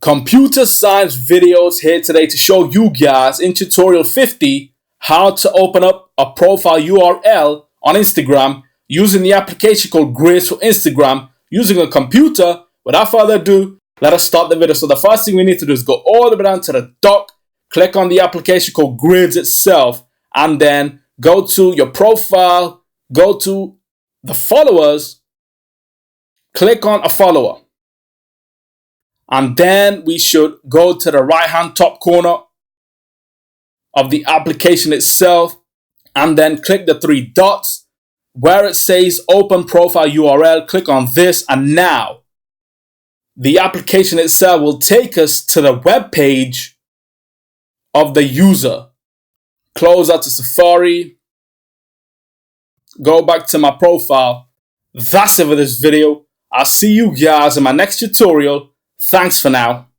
Computer science videos here today to show you guys in tutorial 50 how to open up a profile URL on Instagram using the application called GRIDS for Instagram using a computer. Without further ado, let us start the video. So the first thing we need to do is go all the way down to the dock, click on the application called GRIDS itself, and then go to your profile, go to the followers, click on a follower. And then we should go to the right hand top corner of the application itself and then click the three dots where it says open profile URL. Click on this, and now the application itself will take us to the web page of the user. Close out to Safari, go back to my profile. That's it for this video. I'll see you guys in my next tutorial. Thanks for now.